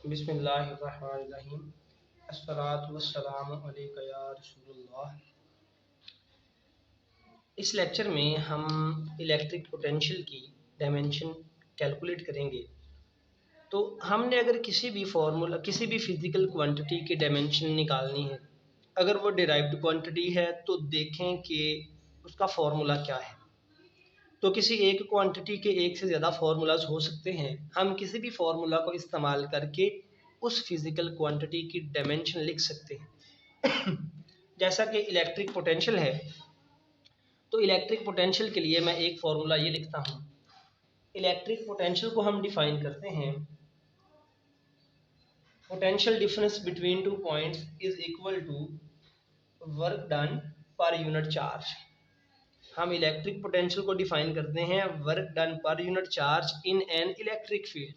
बिस्मिल्लाहिर्रहमानिर्रहीम। अस्सलातु वस्सलामु अलैका या रसूलल्लाह। इस लेक्चर में हम इलेक्ट्रिक पोटेंशियल की डायमेंशन कैलकुलेट करेंगे। तो हमने अगर किसी भी फिजिकल क्वांटिटी की डायमेंशन निकालनी है, अगर वो डिराइव्ड क्वांटिटी है तो देखें कि उसका फार्मूला क्या है। तो किसी एक क्वांटिटी के एक से ज़्यादा फार्मूलाज हो सकते हैं। हम किसी भी फार्मूला को इस्तेमाल करके उस फिज़िकल क्वांटिटी की डायमेंशन लिख सकते हैं। जैसा कि इलेक्ट्रिक पोटेंशियल है, तो इलेक्ट्रिक पोटेंशियल के लिए मैं एक फार्मूला ये लिखता हूँ। इलेक्ट्रिक पोटेंशियल को हम डिफाइन करते हैं, potential difference between two points is equal to work done per unit charge. हम इलेक्ट्रिक पोटेंशियल को डिफाइन करते हैं work done per unit charge in an electric field.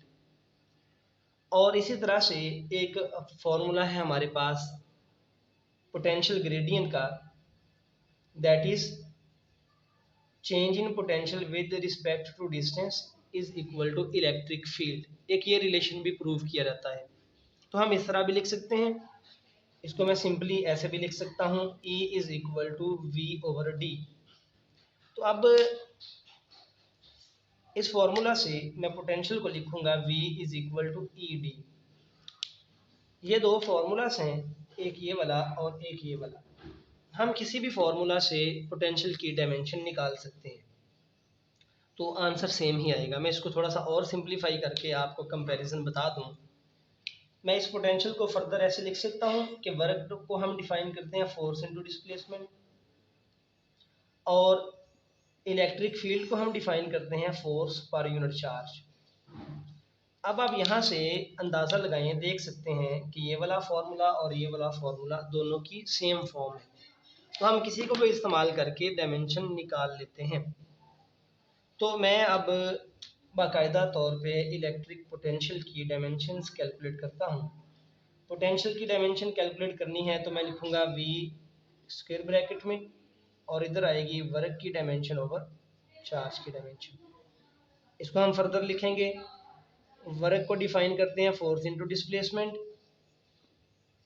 और इसी तरह से एक फॉर्मूला है हमारे पास पोटेंशियल ग्रेडियंट का, that is change in potential with respect to distance is equal to electric field. एक ये रिलेशन भी प्रूव किया जाता है। तो हम इस तरह भी लिख सकते हैं, इसको मैं सिंपली ऐसे भी लिख सकता हूँ, E is equal to V over D. तो अब इस फॉर्मूला से मैं पोटेंशियल को लिखूंगा V is equal to E D. ये दो फार्मूलास हैं, एक ये वाला और एक ये वाला। हम किसी भी फार्मूला से पोटेंशियल की डायमेंशन निकाल सकते हैं, तो आंसर सेम ही आएगा। मैं इसको थोड़ा सा और सिंप्लीफाई करके आपको कंपैरिजन बता दूं। मैं इस पोटेंशियल को फर्दर ऐसे लिख सकता हूं कि वर्क को हम डिफाइन करते हैं फोर्स इनटू डिस्प्लेसमेंट, और इलेक्ट्रिक फील्ड को हम डिफाइन करते हैं फोर्स पर यूनिट चार्ज। अब आप यहाँ से अंदाज़ा लगाएं, देख सकते हैं कि ये वाला फार्मूला और ये वाला फार्मूला दोनों की सेम फॉर्म है। तो हम किसी को भी इस्तेमाल करके डायमेंशन निकाल लेते हैं। तो मैं अब बाकायदा तौर पे इलेक्ट्रिक पोटेंशियल की डायमेंशंस कैलकुलेट करता हूँ। पोटेंशियल की डायमेंशन कैलकुलेट करनी है तो मैं लिखूँगा V स्क्वायर ब्रैकेट में, और इधर आएगी वर्क की डायमेंशन ओवर चार्ज की डायमेंशन। इसको हम फर्दर लिखेंगे, वर्क को डिफाइन करते हैं फोर्स इनटू डिस्प्लेसमेंट,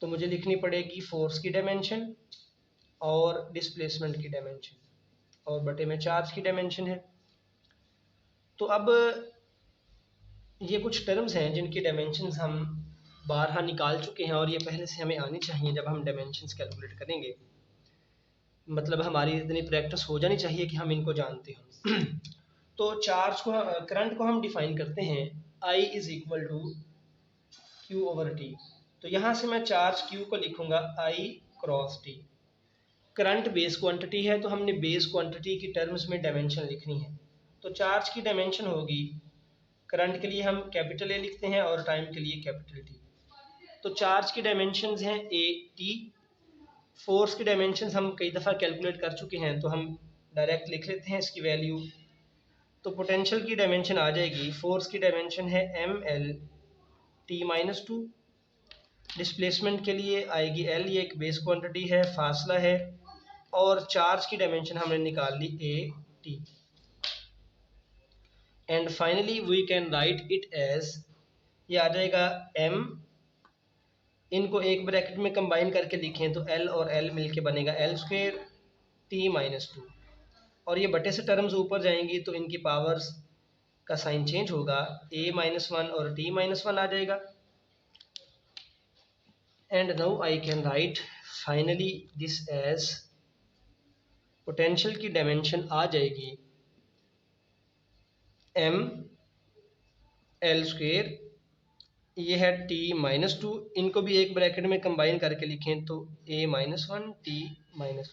तो मुझे लिखनी पड़ेगी फोर्स की डायमेंशन और डिस्प्लेसमेंट की डायमेंशन, और बटे में चार्ज की डायमेंशन है। तो अब ये कुछ टर्म्स हैं जिनकी डायमेंशंस हम बारहा निकाल चुके हैं, और ये पहले से हमें आनी चाहिए जब हम डायमेंशंस कैलकुलेट करेंगे। मतलब हमारी इतनी प्रैक्टिस हो जानी चाहिए कि हम इनको जानते हों। तो चार्ज को, करंट को हम डिफाइन करते हैं I is equal to Q over T। तो यहाँ से मैं चार्ज Q को लिखूंगा I cross T। Current base quantity है, तो हमने बेस क्वांटिटी की टर्म्स में डायमेंशन लिखनी है। तो चार्ज की डायमेंशन होगी, करंट के लिए हम कैपिटल A लिखते हैं और टाइम के लिए कैपिटल T। तो चार्ज की डायमेंशंस हैं A T। फोर्स की डायमेंशंस हम कई दफ़ा कैलकुलेट कर चुके हैं, तो हम डायरेक्ट लिख लेते हैं इसकी वैल्यू। तो पोटेंशियल की डायमेंशन आ जाएगी, फोर्स की डायमेंशन है ML T-2। डिस्प्लेसमेंट के लिए आएगी L, ये एक बेस क्वांटिटी है, फासला है, और चार्ज की डायमेंशन हमने निकाल ली AT। And finally we can write it as, ये आ जाएगा M, इनको एक ब्रैकेट में कंबाइन करके लिखें तो L और L मिलके बनेगा L स्क्वायर T-2, और ये बटे से टर्म्स ऊपर जाएंगी तो इनकी पावर्स का साइन चेंज होगा, A-1 और T-1 आ जाएगा। And now I can write finally this as, potential की डायमेंशन आ जाएगी M L स्क्वायर, ये है T-2, इनको भी एक ब्रैकेट में कंबाइन करके लिखें तो A-1 T-1,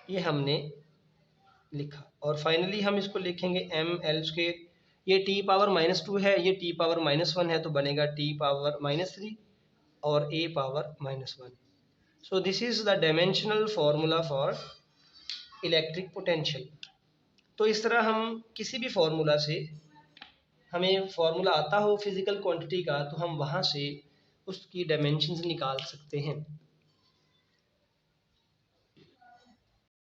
ये हमने लिखा। और फाइनली हम इसको लिखेंगे ML स्क्वायर, ये T⁻2 है, ये T⁻1 है, तो बनेगा T⁻3 और A⁻1। So this is the dimensional formula for electric potential. तो इस तरह हम किसी भी फार्मूला से, हमें फार्मूला आता हो फिजिकल क्वांटिटी का, तो हम वहाँ से उसकी डायमेंशंस निकाल सकते हैं।